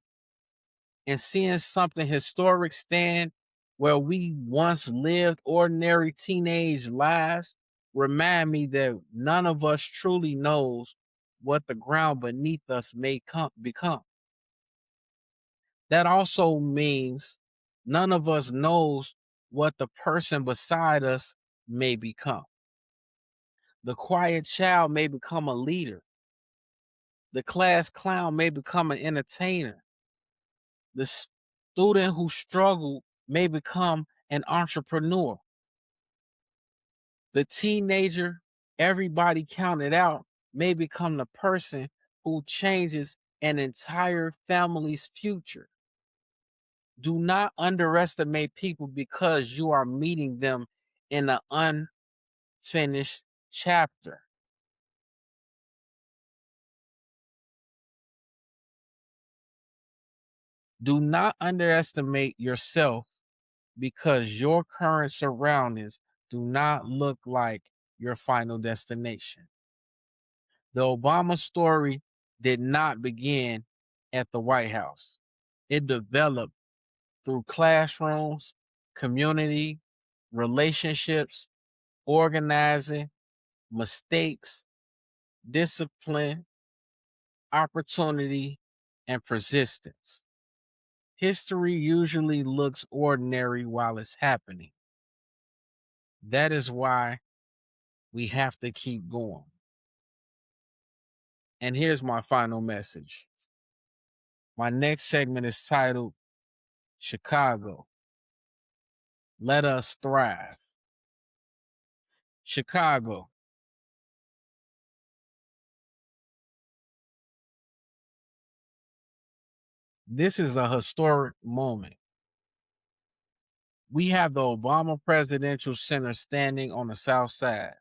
And seeing something historic stand where we once lived ordinary teenage lives remind me that none of us truly knows what the ground beneath us may become. That also means none of us knows what the person beside us may become. The quiet child may become a leader. The class clown may become an entertainer. The student who struggled may become an entrepreneur. The teenager everybody counted out may become the person who changes an entire family's future. Do not underestimate people because you are meeting them in an unfinished chapter. Do not underestimate yourself because your current surroundings do not look like your final destination. The Obama story did not begin at the White House. It developed through classrooms, community, relationships, organizing, mistakes, discipline, opportunity, and persistence. History usually looks ordinary while it's happening. That is why we have to keep going. And here's my final message. My next segment is titled Chicago. Let us thrive. Chicago. This is a historic moment. We have the Obama Presidential Center standing on the South Side.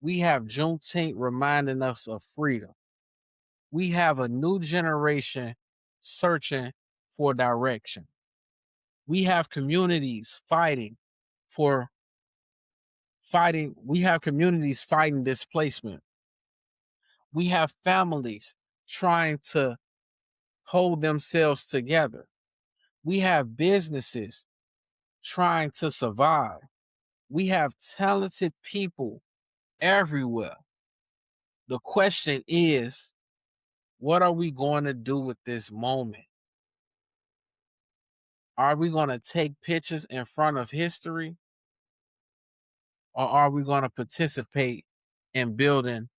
We have Juneteenth reminding us of freedom. We have a new generation searching for direction. We have communities for we have communities fighting displacement. We have families trying to hold themselves together. We have businesses trying to survive. We have talented people everywhere. The question is, what are we going to do with this moment? Are we going to take pictures in front of history? Or are we going to participate in building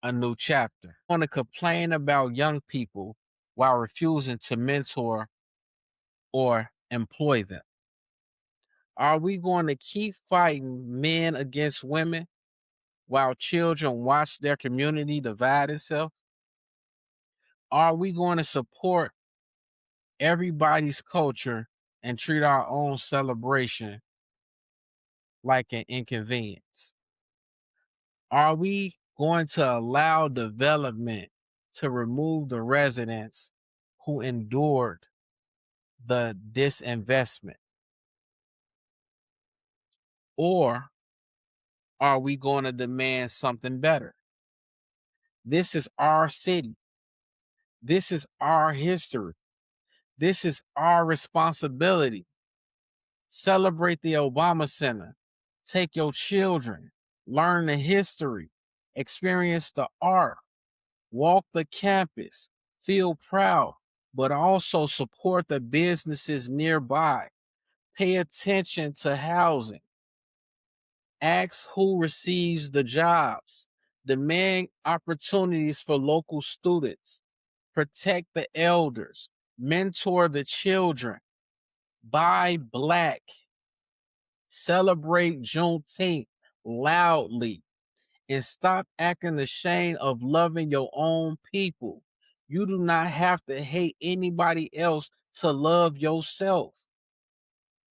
a new chapter? Want to complain about young people while refusing to mentor or employ them? Are we going to keep fighting men against women while children watch their community divide itself? Are we going to support everybody's culture and treat our own celebration like an inconvenience? Are we going to allow development to remove the residents who endured the disinvestment? Or are we going to demand something better? This is our city. This is our history. This is our responsibility. Celebrate the Obama Center. Take your children. Learn the history. Experience the art. Walk the campus. Feel proud, but also support the businesses nearby. Pay attention to housing. Ask who receives the jobs. Demand opportunities for local students. Protect the elders. Mentor the children. Buy Black. Celebrate Juneteenth loudly. And stop acting ashamed of loving your own people. You do not have to hate anybody else to love yourself.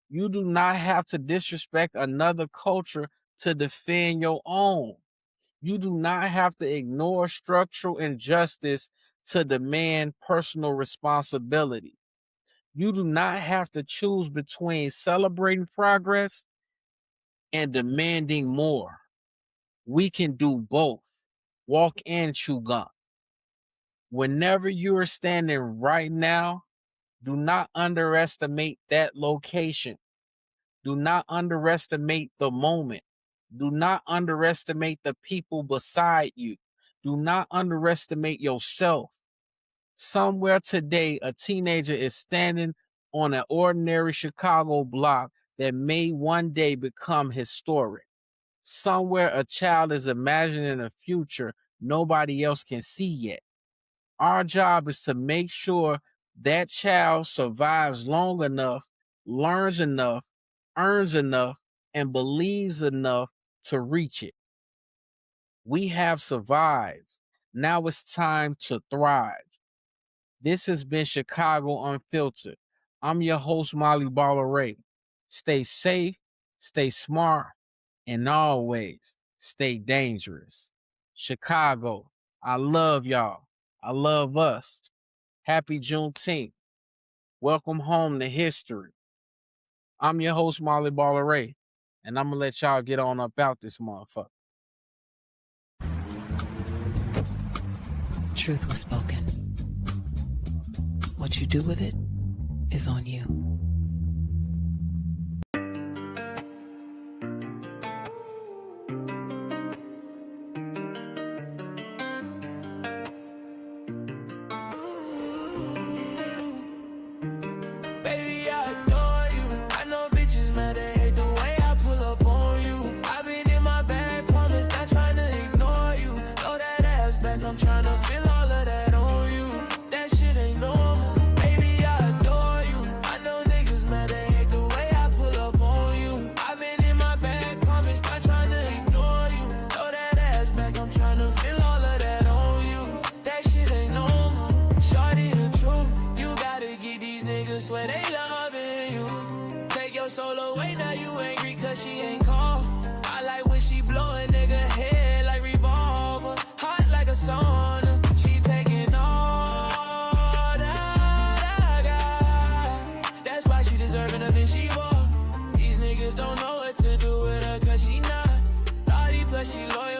You do not have to disrespect another culture to defend your own. You do not have to ignore structural injustice to demand personal responsibility. You do not have to choose between celebrating progress and demanding more. We can do both. Walk and chew gum. Whenever you are standing right now, do not underestimate that location. Do not underestimate the moment. Do not underestimate the people beside you. Do not underestimate yourself. Somewhere today, a teenager is standing on an ordinary Chicago block that may one day become historic. Somewhere, a child is imagining a future nobody else can see yet. Our job is to make sure that child survives long enough, learns enough, earns enough, and believes enough to reach it. We have survived. Now it's time to thrive. This has been Chicago Unfiltered. I'm your host, Bollore. Stay safe, stay smart, and always stay dangerous. Chicago, I love y'all. I love us. Happy Juneteenth. Welcome home to history. I'm your host, Bollore, and I'm going to let y'all get on up out this motherfucker. Truth was spoken. What you do with it is on you. Baby, I adore you. I know bitches mad, they hate the way I pull up on you. I've been in my bag, promise not trying to ignore you. Throw that ass back, I'm trying to feel all of that on you. That shit ain't normal. Baby, I adore you. I know niggas mad, they hate the way I pull up on you. I've been in my bag, promise not trying to ignore you. Throw that ass back, I'm trying to feel all of that on you. That shit ain't normal. Shorty, the truth, you gotta get these niggas swear they loving you. Take your soul away, now you angry cause she ain't called. I like when she blow a nigga head like revolver. Hot like a sauna. She taking all that I got. That's why she deserving of it, she walk. These niggas don't know what to do with her cause she not naughty, plus she loyal.